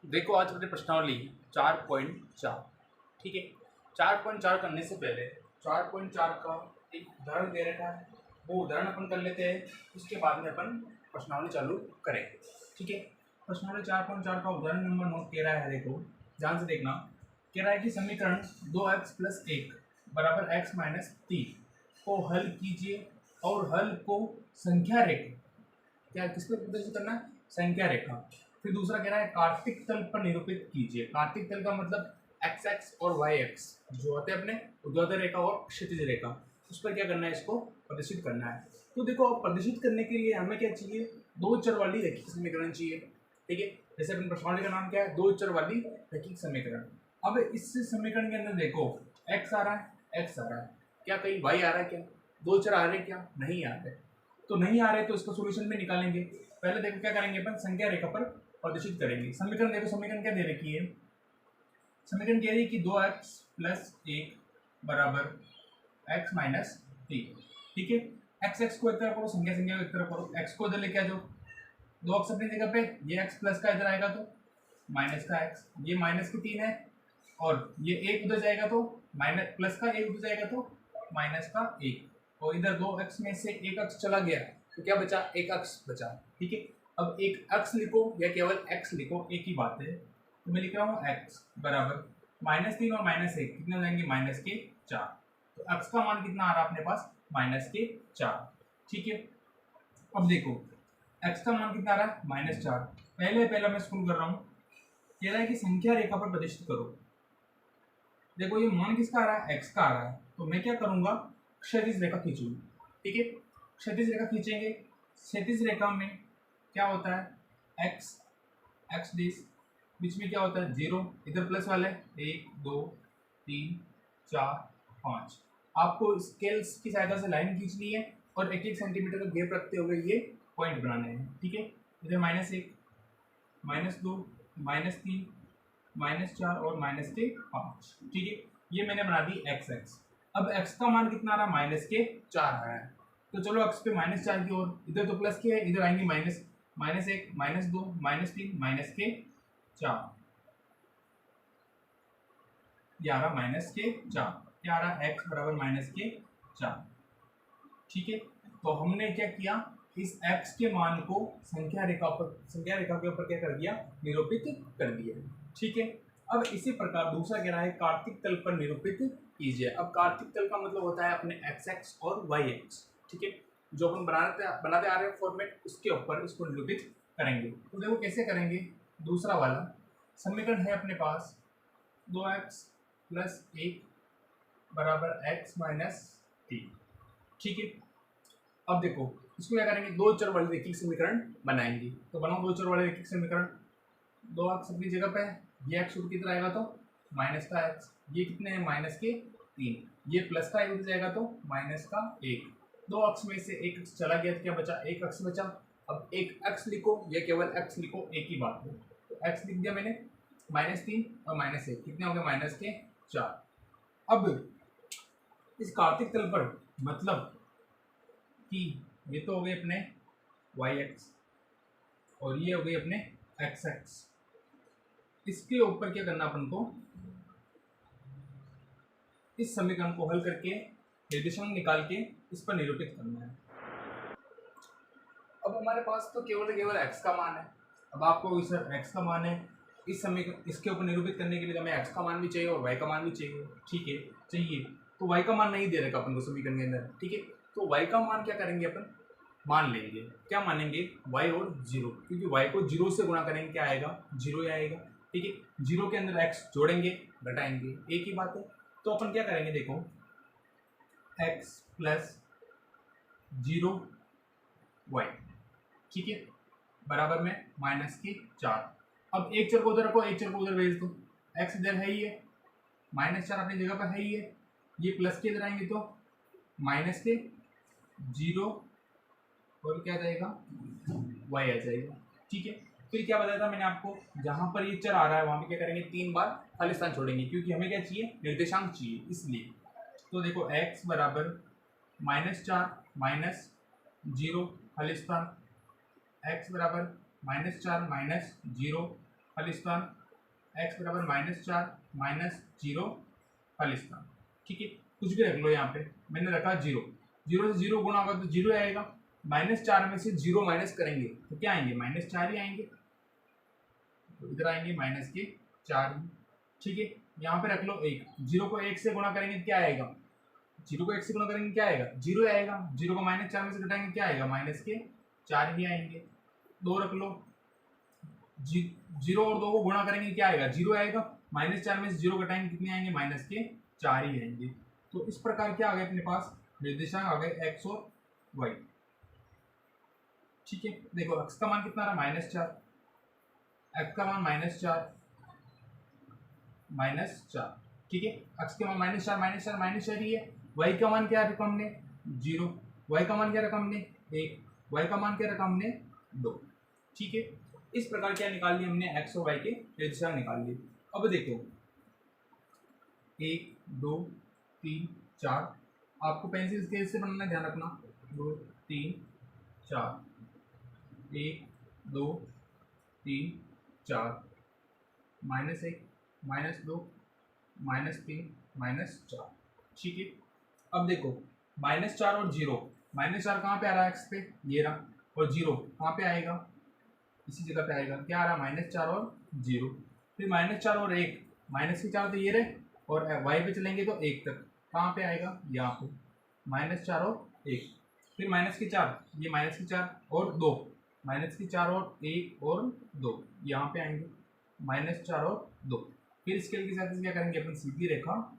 देखो आज अपनी प्रश्नावली 4.4। ठीक है, 4.4 करने से पहले 4.4 का एक उदाहरण दे रखा है, वो उदाहरण अपन कर लेते हैं, उसके बाद में अपन प्रश्नावली चालू करेंगे। ठीक है, प्रश्नावली 4.4 का उदाहरण नंबर 9 कह रहा है, देखो ध्यान से देखना। कह रहा है कि समीकरण 2x + 1 बराबर x - 3 को हल कीजिए और हल को संख्या रेखा, क्या किस पे प्रदर्शित करना है, संख्या रेखा। फिर दूसरा कह रहा है कार्तिक तल पर निरूपित कीजिए। कार्तिक तल का मतलब एक्स एक्स और वाई एक्स जो होते हैं अपने ऊर्ध्वाधर रेखा और क्षैतिज रेखा, उस पर क्या करना है, इसको प्रदर्शित करना है। तो देखो अब प्रदर्शित करने के लिए हमें क्या चाहिए, दो चर वाली रैखिक समीकरण चाहिए। ठीक है, जैसे अपनी प्रश्नावली का नाम क्या है, दो चर वाली रैखिक समीकरण। अब इस समीकरण के अंदर देखो एक्स आ रहा है, एक्स आ रहा है, क्या कहीं वाई आ रहा है, क्या दो चर आ रहे हैं, क्या नहीं आ रहे। तो नहीं आ रहे तो इसका सोल्यूशन में निकालेंगे। पहले देखो क्या करेंगे, अपन संख्या रेखा पर प्रदर्शित करेंगे। समीकरण देखो, समीकरण क्या दे रखी है, समीकरण कह रही है कि 2x + 1 बराबर x - 3। ठीक है, एक्स एक्स को एक तरफ करो, संख्या संख्या को एक तरफ करो, x को इधर लेके आ जाओ, दो x अपनी जगह पे, ये x प्लस का इधर आएगा तो माइनस का x, ये माइनस की 3 है, और ये एक उधर जाएगा तो माइनस प्लस का एक उधर जाएगा तो माइनस का 1, और इधर दो x में से एक x चला गया तो क्या बचा, एक x बचा। ठीक है, अब एक x लिखो या केवल x लिखो, एक ही बात है। तो मैं लिख रहा हूँ x बराबर -3 और -1 कितने हो जाएंगे, -4। तो x का मान कितना आ रहा है अपने पास, -4। ठीक है, अब देखो x का मान कितना आ रहा है, -4। पहला मैं स्कूल कर रहा हूँ, कह रहा है कि संख्या रेखा पर प्रदर्शित करो। देखो ये मान किसका आ रहा है, x का आ रहा है, तो मैं क्या करूंगा, क्षैतिज रेखा खींचूंगा। ठीक है, क्षैतिज रेखा खींचेंगे। क्षैतिज रेखा में क्या होता है, x x डिस, बीच में क्या होता है 0, इधर प्लस वाले 1 2 3 4 5। आपको स्केल्स की सहायता से लाइन खींचनी है और 1-1 सेंटीमीटर का गैप रखते हुए ये पॉइंट बनाने हैं। ठीक है, इधर -1 -2 -3 -4 और -5। ठीक है, ये मैंने बना दी x x। अब x का मान कितना आ रहा है, -4 आ रहा है, तो चलो x पे -4 की ओर, इधर तो प्लस के है, इधर आएंगे -1 -2 -3 -4, ये आ रहा -4, क्या आ रहा है, x बराबर -4। ठीक है, तो हमने क्या किया, इस x के मान को संख्या रेखा के ऊपर क्या कर दिया, निरूपित कर दिया। ठीक है, अब इसी प्रकार दूसरा कह रहा है कार्तिक तल पर निरूपित कीजिए। अब कार्तिक तल का मतलब होता है अपने एक्स एक्स और वाई एक्स। ठीक है, जो अपन बनाते आ रहे हैं फॉर्मेट, उसके ऊपर इसको निरूपित करेंगे। तो देखो कैसे करेंगे, दूसरा वाला समीकरण है अपने पास 2x + 1 बराबर x - 3। ठीक है, अब देखो इसको क्या करेंगे, दो चर वाले रैखिक समीकरण बनाएंगे। तो बनाओ दो चर वाले रैखिक समीकरण, 2x अपनी जगह पे है, ये x उठ कितना आएगा तो माइनस का x, ये कितने हैं -3, ये प्लस का एक उठ जाएगा तो -1। दो x में से एक x चला गया तो क्या बचा, एक x बचा। अब एक x लिखो या केवल x लिखो, एक ही बात है। तो x लिख दिया मैंने, -3 और -1 कितने हो गए, -4। अब इस कार्तिक तल पर मतलब कि ये तो हो गए अपने वाई एक्स और ये हो गए अपने एक्स एक्स, इसके ऊपर क्या करना अपन को, इस समीकरण को हल करके निर्देशांक निकाल के इस पर निरूपित करना है। अब हमारे पास तो केवल x का मान है। अब आपको इस x का मान है, इस समीकरण इसके ऊपर निरूपित करने के लिए हमें x का मान भी चाहिए और y का मान भी चाहिए। ठीक है, चाहिए तो y का मान नहीं दे रखा अपन को समीकरण के अंदर। ठीक है, तो y का मान क्या करेंगे अपन, मान लेंगे, क्या मानेंगे, y और 0, क्योंकि y को 0 से गुणा करेंगे क्या आएगा, 0 ही आएगा। ठीक है, 0 के अंदर x जोड़ेंगे घटाएंगे, एक ही बात है। तो अपन क्या करेंगे, देखो x + 0y, ठीक है, बराबर में -4। अब एक चर को उधर रखो, एक चर को उधर भेज दो, x इधर है ही है, -4 अपनी जगह पर है ही है, ये प्लस के इधर आएंगे तो -0 और क्या आ जाएगा, y आ जाएगा। ठीक है, फिर क्या बताया था मैंने आपको, जहां पर ये चर आ रहा है वहां पे क्या करेंगे, 3 बार खाली स्थान छोड़ेंगे, क्योंकि हमें क्या चाहिए, निर्देशांक चाहिए इसलिए। तो देखो x बराबर -4 -0 खाली स्थान, x बराबर -4 -0 खालिस्तान, x बराबर -4 -0 खालिस्तान। ठीक है, कुछ भी रख लो यहाँ पे, मैंने रखा 0, 0 से 0 गुणा होगा तो 0 आएगा, -4 में से 0 माइनस करेंगे तो क्या आएंगे, -4 ही आएंगे, तो इधर आएंगे -4। ठीक है, यहाँ पे रख लो 1, 0 को 1 से गुणा करेंगे क्या आएगा, 0 को 1 से गुणा करेंगे क्या आएगा, 0 आएगा, 0 को -4 में से घटाएंगे क्या आएगा, -4 ही आएंगे। 2 रख लो, 0 और 2 को गुणा करेंगे क्या आएगा, 0 आएगा, -4 में से 0 घटाएंगे कितने आएंगे, -4 ही आएंगे। तो इस प्रकार क्या आ गए अपने पास, निर्देशांक आ गए x और y। ठीक है, देखो x का मान कितना आ रहा है, -4, x का मान -4, ठीक है, x के मान -4 ही है, y का मान क्या रखा हमने 0, y का मान क्या रखा हमने 1, y का मान क्या रखा हमने 2। ठीक है, इस प्रकार क्या निकाल लिया हमने, x और y के निर्देशांक निकाल लिए। अब देखो 1 2 3 4, आपको पेंसिल स्केल से बनाना, ध्यान रखना, 2 3 4, 1 2 3 4, -1 -2 -3 -4। ठीक है, अब देखो -4 और 0, -4 कहाँ पे आ रहा है, x पे ये रहा, और 0 कहाँ पे आएगा, इसी जगह पे आएगा, क्या आ रहा है -4 और 0, फिर -4 और 1, -4 तो ये रहे, और y पे चलेंगे तो 1 तक, कहाँ पे आएगा, यहाँ पे -4 और 1, फिर -4, ये -4 और 2, -4 और 1 और 2, यहाँ पे आएंगे -4 और 2, फिर स्केल के साथ क्या करेंगे, अपन सीधी रेखा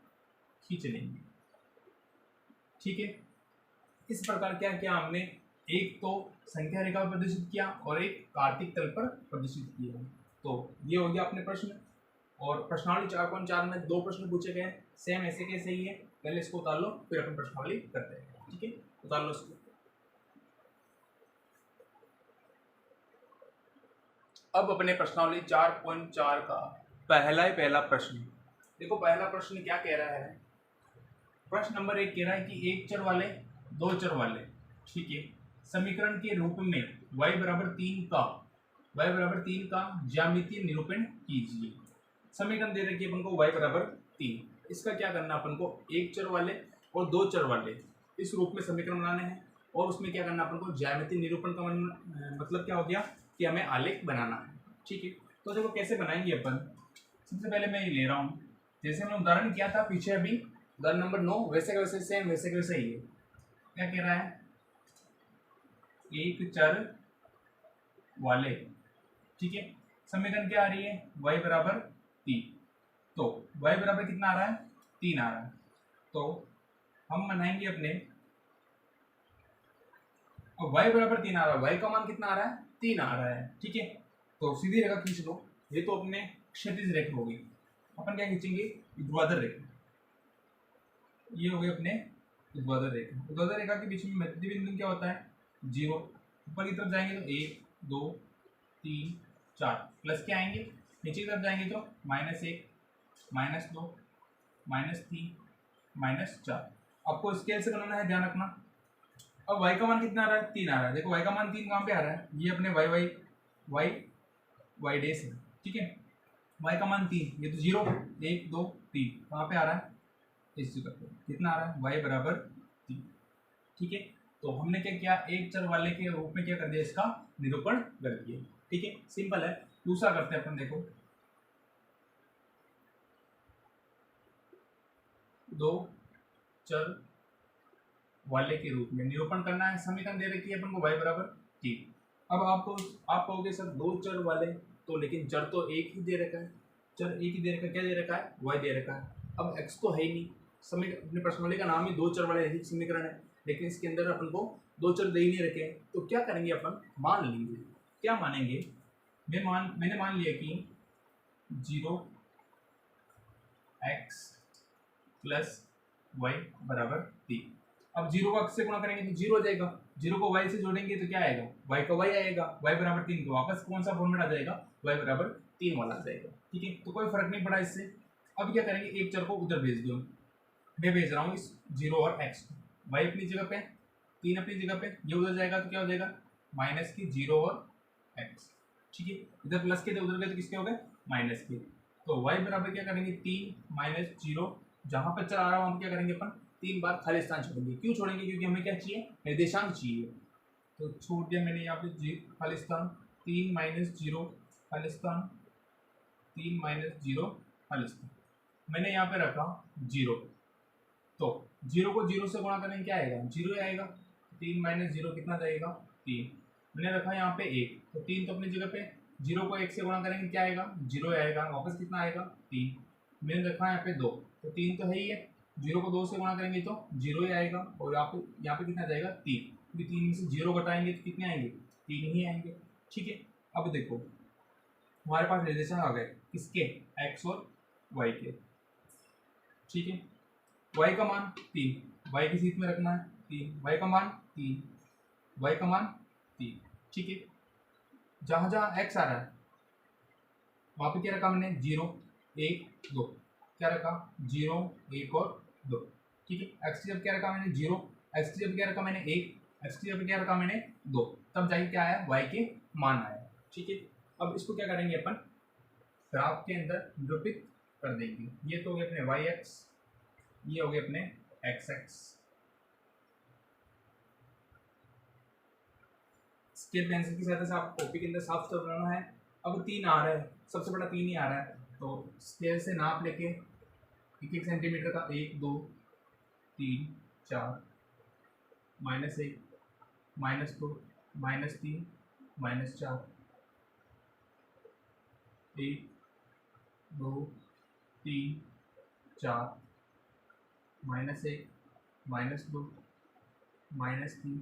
खींच लेंगे। ठीक है, इस प्रकार क्या किया हमने, एक तो संख्या रेखा पर प्रदर्शित किया और एक कार्तिक तल पर प्रदर्शित किया। तो ये हो गया अपने प्रश्न, और प्रश्नावली 4.4 में 2 प्रश्न पूछे गए, सेम ऐसे कैसे ही है, पहले इसको उतार लो फिर अपन प्रश्नावली करते हैं। ठीक है, उतार लो इसको। अब अपने प्रश्नावली 4.4 का पहला प्रश्न देखो, पहला प्रश्न क्या कह रहा है, प्रश्न नंबर 1 कह रहा है कि एक चर वाले दो चर वाले, ठीक है, समीकरण के रूप में y बराबर 3 का ज्यामितीय निरूपण कीजिए। समीकरण दे रखी है अपन को y बराबर 3, इसका क्या करना अपन को, एक चर वाले और दो चर वाले इस रूप में समीकरण बनाने हैं, और उसमें क्या करना अपन को, ज्यामितीय निरूपण का मतलब क्या हो गया कि हमें आलेख बनाना है। ठीक है, तो देखो कैसे बनाएंगे अपन, सबसे पहले मैं ये ले रहा हूँ, जैसे हमने उदाहरण किया था पीछे अभी, उदाहरण नंबर 9, वैसे का वैसे सेम, वैसे का वैसे ही है। क्या कह रहा है, एक चर वाले, ठीक है, समीकरण क्या आ रही है, y बराबर 3, तो y बराबर कितना आ रहा है, 3 आ रहा है, तो हम बनाएंगे अपने, अब y बराबर 3 आ रहा है, y का मान कितना आ रहा है, 3 आ रहा है। ठीक है, तो सीधी रेखा खींच लो, ये तो अपने क्षैतिज रेखा होगी, अपन क्या खींचेंगे, ऊर्ध्वाधर रेखा, ये हो गए अपने ऊर्ध्वाधर रेखा। ऊर्ध्वाधर रेखा के बीच में मध्य बिंदु क्या होता है, 0, ऊपर की तरफ जाएंगे तो 1 2 3 4, प्लस के आएंगे, नीचे की तरफ जाएंगे तो -1 -2 -3 -4। आपको स्केल से बनाना है, ध्यान रखना। अब y का मान कितना आ रहा है, 3 आ रहा है, देखो y का मान 3 कहाँ पे आ रहा है, ये अपने y डैश है। ठीक है, y का मान 3, ये तो 0 1 2 3 कहाँ पे आ रहा है, इस जगह पे कितना आ रहा है, y बराबर 3। ठीक है, तो हमने क्या किया, एक चर वाले के रूप में क्या कर दिया, इसका निरूपण कर दिया। ठीक है, सिंपल है। दूसरा करते हैं अपन, देखो दो चर वाले के रूप में निरूपण करना है, समीकरण दे रखी है अपन को y बराबर 3। अब आप कहोगे सर दो चर वाले, तो लेकिन चर तो एक ही दे रखा है, चर एक ही दे रखा है, क्या दे रखा है, y दे रखा है। अब x तो है ही नहीं, समीकरण अपने प्रश्नावली का नाम ही दो चर वाले रैखिक समीकरण है, लेकिन इसके अंदर अपन को दो चर दे ही नहीं रखे, तो क्या करेंगे अपन, मान लेंगे। क्या मानेंगे, मैंने मान लिया कि 0x प्लस y बराबर 3। अब 0 को x से गुणा करेंगे तो 0 हो जाएगा, 0 को y से जोड़ेंगे तो क्या आएगा, y का y आएगा, y बराबर 3, तो वापस कौन सा फॉर्मेट आ जाएगा, y बराबर 3 वाला आ जाएगा। ठीक है, तो कोई फर्क नहीं पड़ा इससे। अब क्या करेंगे, एक चर को उधर भेज दो, मैं भेज रहा हूँ इस 0 और x को, y अपनी जगह पे, 3 अपनी जगह पे, ये उधर जाएगा तो क्या हो जाएगा, -0 और x। ठीक है, इधर प्लस के थे उधर गए तो किसके हो गए, माइनस के। तो y बराबर क्या करेंगे 3 माइनस 0, जहाँ पर चल आ रहा है वहाँ पर क्या करेंगे अपन 3 बार खाली स्थान छोड़ेंगे। क्यों छोड़ेंगे, क्योंकि हमें क्या चाहिए, निर्देशांक चाहिए। तो छोड़ दिया मैंने यहाँ पे खाली स्थान, 3 माइनस 0 खाली स्थान, 3 माइनस 0 खाली स्थान, मैंने यहाँ पे रखा 0। तो 0 को 0 से गुणा करेंगे क्या आएगा, 0 आएगा। 3 माइनस 0 कितना जाएगा, 3। मैंने रखा यहाँ पे 1, तो 3 तो अपनी जगह पे, 0 को 1 से गुणा करेंगे क्या आएगा, 0 आएगा, वापस कितना आएगा 3। मैंने रखा यहाँ पे 2, तो 3 तो है ही है, 0 को 2 से गुणा करेंगे तो 0 ही आएगा, और यहाँ पे कितना जाएगा 3, क्योंकि 3 में से 0 घटाएंगे तो कितने आएंगे, 3 ही आएंगे। ठीक है, अब देखो हमारे पास निर्देशांक आ गए किसके, x और y के। ठीक है, y का मान 3, y की सीट में रखना है 3, y का मान 3, y का मान 3। ठीक है, जहाँ जहाँ x आ रहा है वहाँ पे क्या रखा मैंने, 0 1 2, क्या रखा 0 1 और 2। ठीक है, x की जब क्या रखा मैंने 0, x की जब क्या रखा मैंने 1, x की जब क्या रखा मैंने 2, तब जाके क्या आया, y के मान आया। ठीक है, अब इसको क्या करेंगे अपन, ग्राफ के अंदर निरूपित कर देंगे। ये तो हो गए अपने वाई एक्स, ये हो गए अपने एक्स एक्स। स्केल पेंसिल की सहायता से आपको कॉपी के अंदर साफ साफ बनाना है। अब 3 आ रहा है, सबसे बड़ा 3 ही आ रहा है, तो स्केल से नाप लेके 1 सेंटीमीटर का 1 2 3 4 -1 -2 -3 -4 1 2 3 4 -1 -2 -3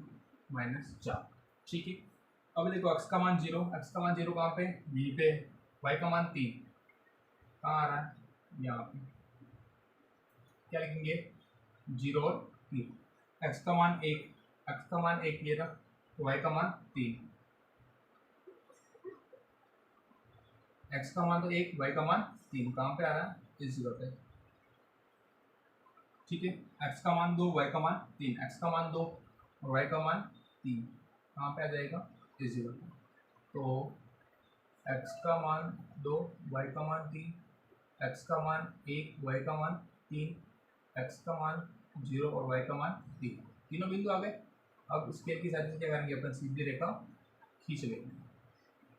-4। ठीक है, अब देखो x का मान 0, x का मान 0 कहाँ पे, यहीं पे, y का मान 3 कहाँ आ रहा है, यहाँ पे, क्या लिखेंगे 0 और 3। x का मान 1, x का मान 1 ये रहा, तो y का मान 3, x का मान तो 1, y का मान 3, कहाँ पे आ रहा है, इस जगह पे। ठीक है, x का मान 2, y का मान 3, x का मान 2 और y का मान 3, कहाँ पे आ जाएगा, इस जगह पे। तो x का मान 2, y का मान 3, x का मान 1, y का मान 3, x का मान 0 और y का मान 3, तीनों बिंदु आ गए। अब स्केल की सहायता से क्या करेंगे अपन, सीधी रेखा खींच लेंगे।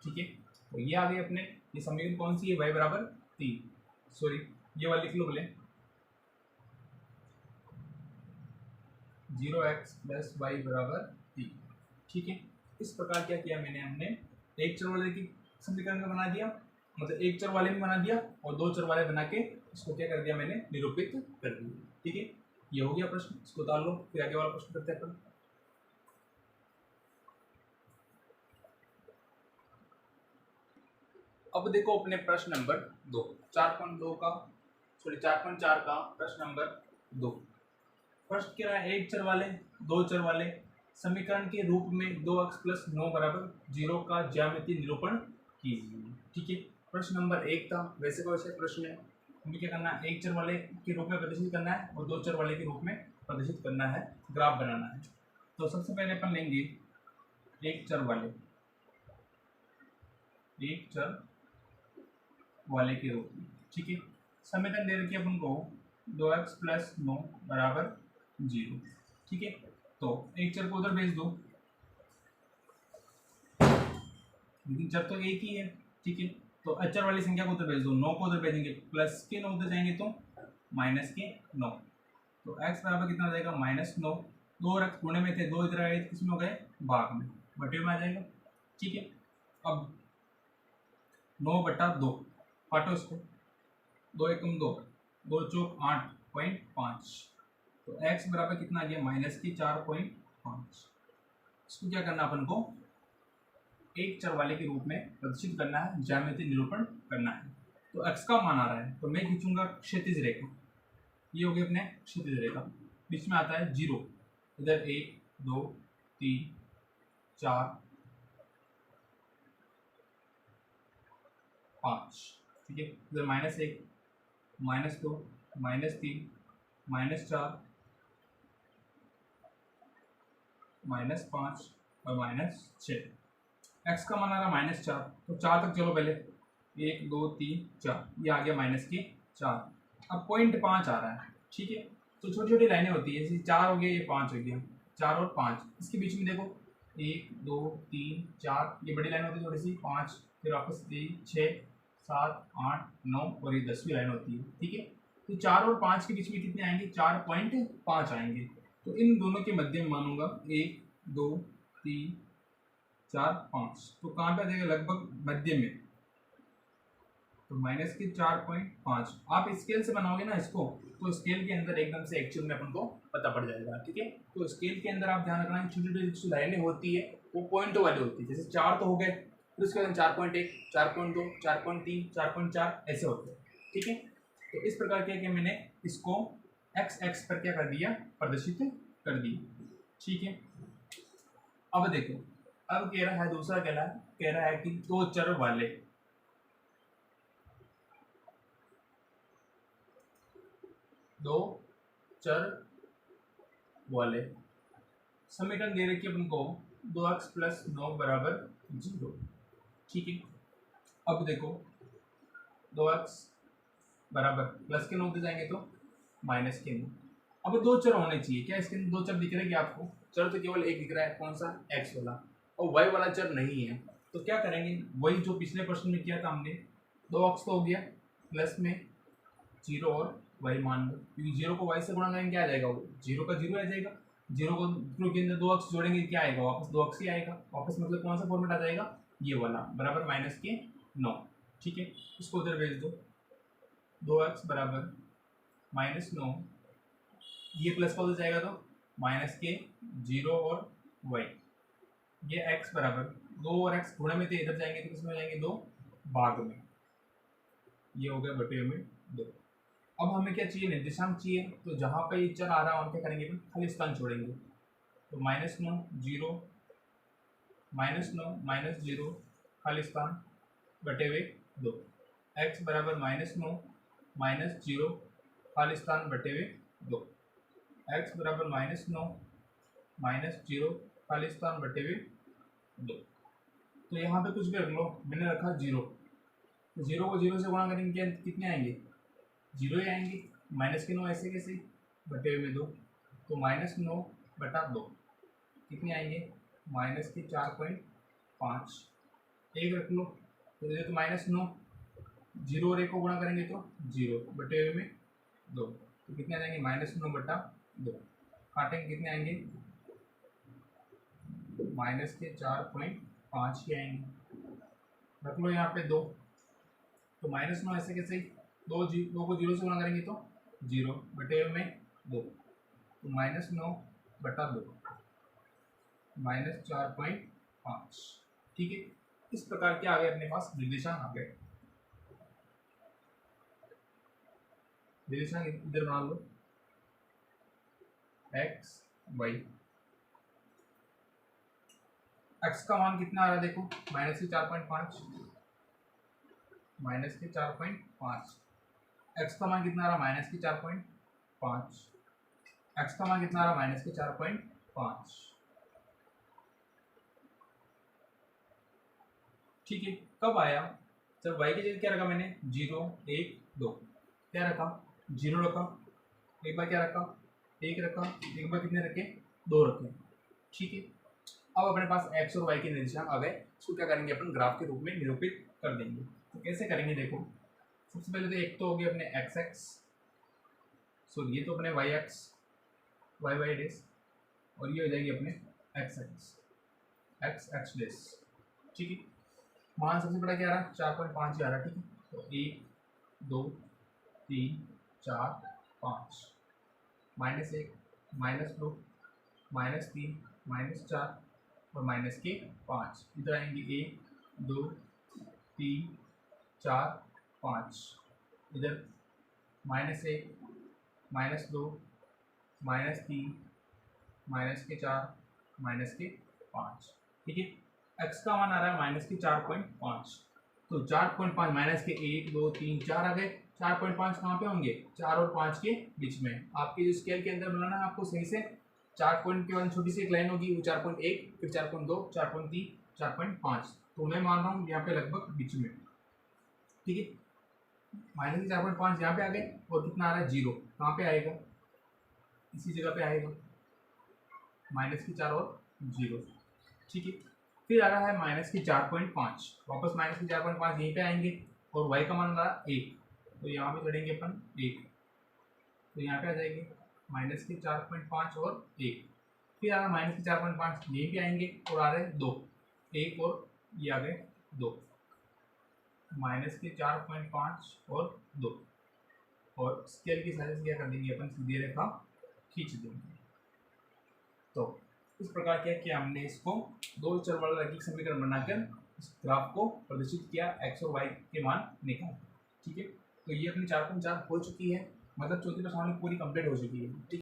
ठीक है, तो ये आ गए अपने, ये समीकरण कौन सी है, y बराबर 3, सॉरी ये वाली लिख लो बोले, 0x + y बराबर 3। ठीक है, इस प्रकार क्या किया मैंने, हमने एक चर वाले की समीकरण में बना दिया, मतलब एक चर वाले में बना दिया, और 2 चर वाले बना के इसको क्या कर दिया मैंने, निरूपित कर दिया। ठीक है, ये हो गया प्रश्न, इसको उतार लो, फिर आगे वाला प्रश्न करते हैं अपन। अब देखो अपने प्रश्न नंबर 2, 4.2 का, सॉरी 4.4 का प्रश्न नंबर 2। प्रश्न क्या है, एक चर वाले 2 चर वाले समीकरण के रूप में 2x + 9 बराबर 0 का ज्यामितीय निरूपण कीजिए। ठीक है, प्रश्न नंबर 1 था, वैसे का वैसे प्रश्न है। हमें क्या करना है, एक चर वाले के रूप में प्रदर्शित करना है और 2 चर वाले के रूप में प्रदर्शित करना है, ग्राफ बनाना है। तो सबसे पहले अपन लेंगे एक चर वाले के रूप में। ठीक है, समीकरण दे रखी है अपन को 2x + 9 बराबर 0। ठीक है, तो एक चर को उधर भेज दो, लेकिन चर तो एक ही है। ठीक है, तो अचर वाली संख्या को उधर भेज दो, 9 को उधर भेजेंगे, प्लस के 9 उधर जाएंगे तो माइनस के 9, तो x बराबर कितना हो जाएगा, -9। 2 और x गुणे में थे, 2 इधर आए, किसमें हो गए, भाग में, बटे में आ जाएगा। ठीक है, अब 9/2 काटो इसको, 2 एकम 2, 2 चौक 8.5, तो x बराबर कितना आ गया, -4.5। इसको क्या करना अपन को, एक चर वाले के रूप में प्रदर्शित करना है, ज्यामितीय निरूपण करना है। तो x का मान आ रहा है, तो मैं खींचूंगा क्षैतिज रेखा, ये हो गई अपने क्षैतिज रेखा, बीच में आता है 0, इधर 1 2 3 4 5। ठीक है, इधर -1 -2 -3 -4 -5 और -6। एक्स का मान आ रहा -4, तो 4 तक चलो पहले, 1 2 3 4, ये आ गया -4। अब 0.5 आ रहा है, ठीक है। तो छोटी छोटी लाइनें होती है, जैसे 4 हो गया, ये 5 हो गया, 4 और 5, इसके बीच में देखो 1 2 3 4, ये बड़ी लाइन होती है थोड़ी सी, 5, फिर वापस 3 6 7 8 9 और ये 10वीं लाइन होती है, ठीक है। तो 4 और 5 के बीच में कितने आएंगे, 4.5 आएंगे। तो इन दोनों के मध्य में मानूंगा 1 2 3 4 5, तो कहाँ पे आ जाएगा, लगभग मध्य में, तो -4.5। आप स्केल से बनाओगे ना इसको, तो स्केल के अंदर एकदम से एक्चुअल में अपन को पता पड़ जाएगा, ठीक है। तो स्केल के अंदर आप ध्यान रखना, छोटी छोटी लाइनें होती है वो पॉइंटों वाली होती है, जैसे 4 तो हो गए, फिर उसके बाद 4.1 4.2 4.3 4.4 ऐसे होते हैं, ठीक है। तो इस प्रकार क्या कि मैंने इसको एक्स एक्स पर क्या कर दिया, प्रदर्शित कर दिया, ठीक है। अब देखो, अब कह रहा है दूसरा, कह रहा है कि दो चर वाले, दो चर वाले समीकरण दे रखी है अपन को, 2x + 9 = 0, ठीक है। अब देखो 2x बराबर प्लस के 9 दे जाएंगे तो माइनस के 9। अब दो चर होने चाहिए, क्या इसके अंदर दो चर दिख रहे हैं क्या आपको? चर तो केवल एक दिख रहा है, कौन सा, x वाला, और y वाला चर नहीं है। तो क्या करेंगे, वही जो पिछले प्रश्न में किया था हमने, 2x तो हो गया, प्लस में 0 और y मान लो, क्योंकि 0 को y से गुणा करेंगे क्या आ जाएगा, वो 0 का 0 आ जाएगा, 0 को 0 के अंदर 2x जोड़ेंगे क्या आएगा, वापस 2x ही आएगा, वापस मतलब कौन सा फॉर्मेट आ जाएगा, ये वाला, बराबर -9, ठीक है। इसको उधर भेज दो, 2x बराबर -9, ये प्लस का उधर जाएगा तो -0 और y, ये x बराबर 2 और x गुणे में थे, इधर जाएंगे तो किसमें हो जाएंगे, 2 भाग में, ये हो गया बटे में 2। अब हमें क्या चाहिए, निर्देशांक चाहिए, तो जहाँ पे ये चर आ रहा है वहाँ क्या करेंगे, खाली स्थान छोड़ेंगे, तो -9 0 -9 -0 खाली स्थान बटे हुए 2, x बराबर -9 -0 खाली स्थान बटे हुए 2, x बराबर -9 -0 खाली स्थान बटे हुए 2। तो यहाँ पे कुछ भी रख लो, मैंने रखा 0, तो 0 को 0 से गुणा करेंगे क्या, कितने आएंगे, 0 ही आएंगे, -9 ऐसे कैसे बटे हुए में 2, तो -9 बटा 2 कितने आएंगे, -4.5, एक रख लो, तो ये तो -9, 0 और 1 को गुणा करेंगे तो 0 बटे हुए में 2, तो कितने आ जाएंगे, -9 बटा 2, काटेंगे कितने आएंगे, -4.5 ही आएंगे, रख लो यहाँ पे 2, तो -9 ऐसे कैसे, 2 को 0 से गुणा करेंगे तो 0 बटे में 2, तो -9 बटा 2 -4.5, ठीक है। इस प्रकार के आ गए अपने पास निर्देशांक आ गए, निर्देशांक इधर बना लो, x y, x का मान कितना आ रहा है देखो, -4.5, -4.5, x का मान कितना आ रहा है, -4.5, x का मान कितना आ रहा है, -4.5, ठीक है। कब आया, जब y की जगह क्या रखा मैंने, 0 1 2, क्या रखा, 0 रखा, एक बार क्या रखा, 1 रखा, एक बार कितने रखे, 2 रखे, ठीक है। अब अपने पास x और y के निर्देशांक आ गए, इसको क्या करेंगे अपन ग्राफ के रूप में निरूपित कर देंगे। तो कैसे करेंगे देखो, सबसे पहले तो एक तो हो गया अपने x, सॉरी ये तो अपने y डैश, और ये हो जाएगी अपने x डैश, ठीक है। मान सबसे बड़ा क्या आ रहा है, 4.5 ही आ रहा है, ठीक है। तो 1 2 3 4 5, -1 -2 -3 -4 और -5, इधर आएंगे 1 2 3 4 5, इधर -1 -2 -3 -4 -5, ठीक है। x का मान आ रहा है -4.5, तो 4.5 -1 2 3 4 आ गए, 4.5 कहाँ पे होंगे, 4 और 5 के बीच में। आपके जो स्केल के अंदर बनाना है आपको सही से, 4 पॉइंट के बाद छोटी सी एक लाइन होगी, वो 4.1, फिर 4.2 4.3 4.5, तो मैं मान रहा हूँ यहाँ पे लगभग बीच में, ठीक है। माइनस के 4.5 यहाँ पे आ गए, और कितना आ रहा है 0, कहाँ पे आएगा, इसी जगह पे आएगा, माइनस की 4 और 0, ठीक है। फिर आ रहा है माइनस की 4.5, वापस माइनस की 4.5 यहीं पे आएंगे, और वाई का मान रहा 1, तो यहाँ पे चढ़ेंगे अपन 1, तो यहाँ पे आ जाएंगे माइनस की 4.5 और 1, फिर आ रहा माइनस की 4.5 यहीं पे आएंगे, और आ रहे 2, 1 और ये आ गए 2, माइनस की 4.5 और 2, और स्केल की सहायता से क्या कर देंगे अपन, सीधी रेखा खींच देंगे। तो इस प्रकार क्या किया हमने, इसको दो चर वाला रैखिक समीकरण बनाकर इस ग्राफ को प्रदर्शित किया, एक्स और वाई के मान निकाल, ठीक है। तो ये अपनी 4.4 हो चुकी है, मतलब चौथी प्रश्नावली पूरी कंप्लीट हो चुकी है, ठीक है।